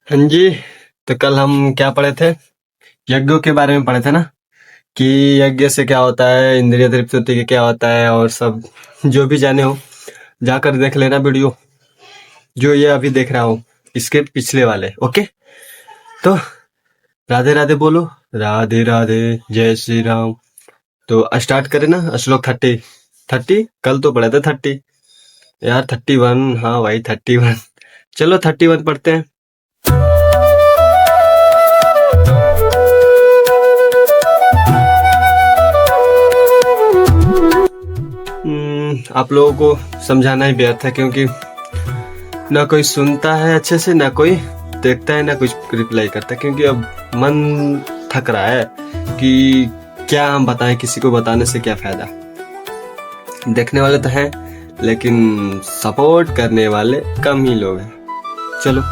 हाँ जी। तो कल हम क्या पढ़े थे? यज्ञों के बारे में पढ़े थे ना, कि यज्ञ से क्या होता है, इंद्रिय तृप्ति होती है क्या होता है, और सब जो भी जाने हो जाकर देख लेना वीडियो, जो ये अभी देख रहा हूँ इसके पिछले वाले। ओके, तो राधे राधे बोलो। राधे राधे, जय श्री राम। तो स्टार्ट करें ना। श्लोक 30। कल तो पढ़े थे 30 यार। 31, हाँ भाई 31। चलो 31 पढ़ते हैं। आप लोगों को समझाना ही व्यर्थ है, क्योंकि ना कोई सुनता है अच्छे से, ना कोई देखता है, ना कुछ रिप्लाई करता है, क्योंकि अब मन थक रहा है कि क्या हम बताएं, किसी को बताने से क्या फायदा। देखने वाले तो हैं, लेकिन सपोर्ट करने वाले कम ही लोग हैं। चलो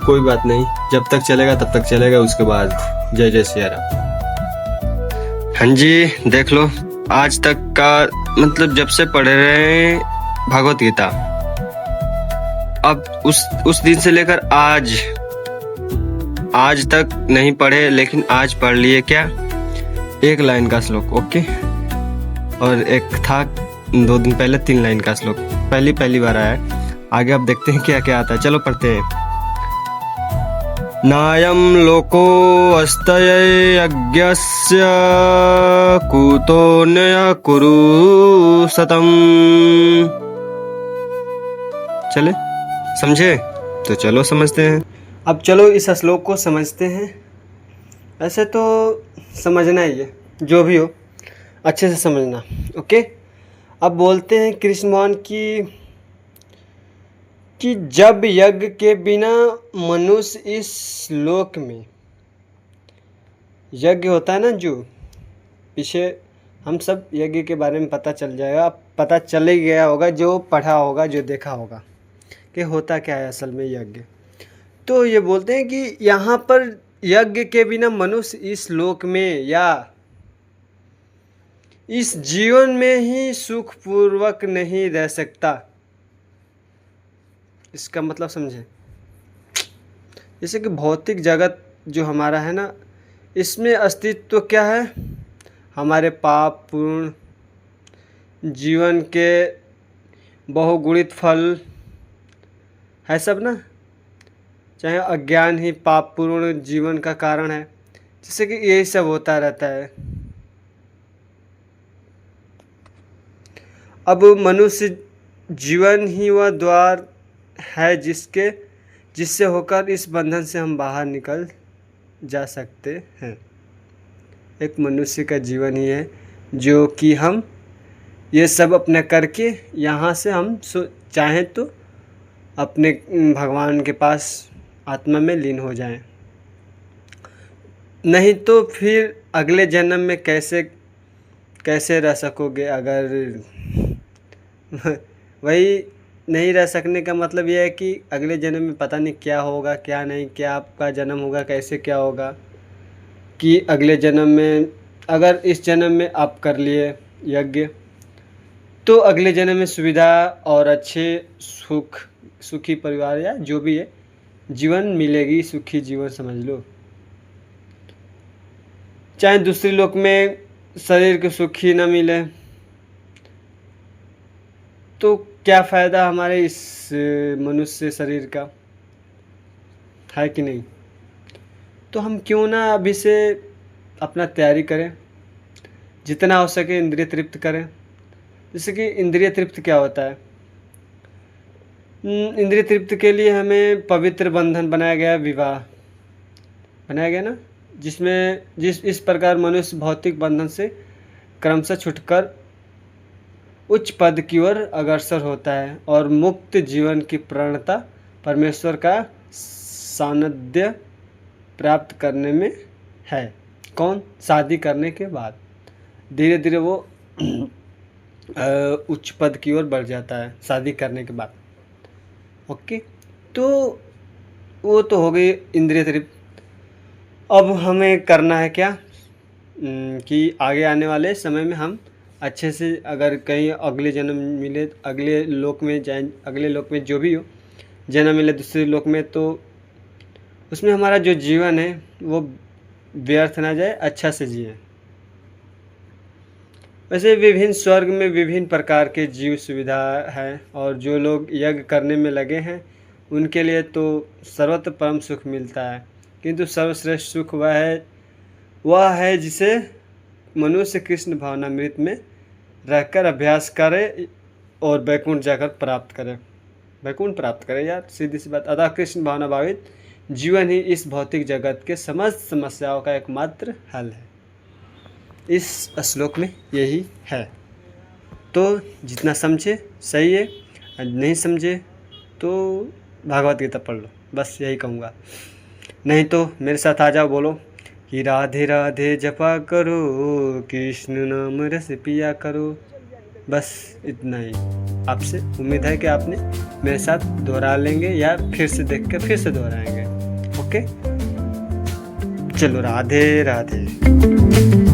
कोई बात नहीं, जब तक चलेगा तब तक चलेगा, उसके बाद जय जय सिया राम। हाँ जी, देख लो आज तक का, मतलब जब से पढ़ रहे हैं भगवत गीता, अब उस दिन से लेकर आज तक नहीं पढ़े, लेकिन आज पढ़ लिए क्या, एक लाइन का श्लोक। ओके, और एक था 2 दिन पहले 3 लाइन का श्लोक, पहली बार आया है। आगे अब देखते हैं क्या क्या आता है। चलो पढ़ते हैं। नायं लोको अस्तये यज्ञस्य कुतोऽन्यः कुरु सतम्। चले समझे? तो चलो समझते हैं। अब चलो इस श्लोक को समझते हैं। ऐसे तो समझना ही है, जो भी हो अच्छे से समझना। ओके, अब बोलते हैं कृष्ण भगवान कि जब यज्ञ के बिना मनुष्य इस लोक में, यज्ञ होता है ना जो पीछे, हम सब यज्ञ के बारे में पता चल जाएगा, पता चल ही गया होगा, जो पढ़ा होगा, जो देखा होगा कि होता क्या है असल में यज्ञ। तो ये बोलते हैं कि यहाँ पर यज्ञ के बिना मनुष्य इस लोक में या इस जीवन में ही सुखपूर्वक नहीं रह सकता। इसका मतलब समझे, जैसे कि भौतिक जगत जो हमारा है ना, इसमें अस्तित्व क्या है, हमारे पाप पूर्ण जीवन के बहुगुणित फल है सब ना, चाहे अज्ञान ही पाप पूर्ण जीवन का कारण है, जैसे कि यही सब होता रहता है। अब मनुष्य जीवन ही वह द्वार है जिससे होकर इस बंधन से हम बाहर निकल जा सकते हैं। एक मनुष्य का जीवन ही है जो कि हम ये सब अपने करके यहाँ से हम चाहें तो अपने भगवान के पास आत्मा में लीन हो जाएं, नहीं तो फिर अगले जन्म में कैसे रह सकोगे। अगर वही नहीं रह सकने का मतलब यह है कि अगले जन्म में पता नहीं क्या होगा, क्या नहीं, क्या आपका जन्म होगा, कैसे क्या होगा, कि अगले जन्म में अगर इस जन्म में आप कर लिए यज्ञ, तो अगले जन्म में सुविधा और अच्छे सुखी परिवार या जो भी है जीवन मिलेगी, सुखी जीवन समझ लो। चाहे दूसरे लोक में शरीर के सुख ही न मिले, तो क्या फ़ायदा हमारे इस मनुष्य शरीर का, है कि नहीं। तो हम क्यों ना अभी से अपना तैयारी करें, जितना हो सके इंद्रिय तृप्त करें। जैसे कि इंद्रिय तृप्त क्या होता है, इंद्रिय तृप्त के लिए हमें पवित्र बंधन बनाया गया, विवाह बनाया गया ना, जिस इस प्रकार मनुष्य भौतिक बंधन से क्रमशः छुटकर उच्च पद की ओर अग्रसर होता है और मुक्त जीवन की प्रणता परमेश्वर का सानिध्य प्राप्त करने में है। कौन? शादी करने के बाद धीरे धीरे वो उच्च पद की ओर बढ़ जाता है शादी करने के बाद। ओके, तो वो तो हो गई इंद्रिय तृप्त। अब हमें करना है क्या, कि आगे आने वाले समय में हम अच्छे से, अगर कहीं अगले जन्म मिले, अगले लोक में जाए, अगले लोक में जो भी हो जन्म मिले दूसरे लोक में, तो उसमें हमारा जो जीवन है वो व्यर्थ ना जाए, अच्छा से जिए। वैसे विभिन्न स्वर्ग में विभिन्न प्रकार के जीव सुविधा है, और जो लोग यज्ञ करने में लगे हैं उनके लिए तो सर्वत्र परम सुख मिलता है। किंतु सर्वश्रेष्ठ सुख वह है जिसे मनुष्य कृष्ण भावनामृत में रहकर अभ्यास करे और वैकुंठ जाकर प्राप्त करे। वैकुंठ प्राप्त करे यार, सीधी सी बात। अतः कृष्ण भावना भावित जीवन ही इस भौतिक जगत के समस्त समस्याओं का एकमात्र हल है। इस श्लोक में यही है। तो जितना समझे सही है, नहीं समझे तो भागवत गीता पढ़ लो, बस यही कहूँगा। नहीं तो मेरे साथ आ जाओ, बोलो कि राधे राधे जपा करो, कृष्ण नाम रस पिया करो। बस इतना ही। आपसे उम्मीद है कि आपने मेरे साथ दोहरा लेंगे या फिर से देख कर फिर से दोहराएंगे। ओके, चलो राधे राधे।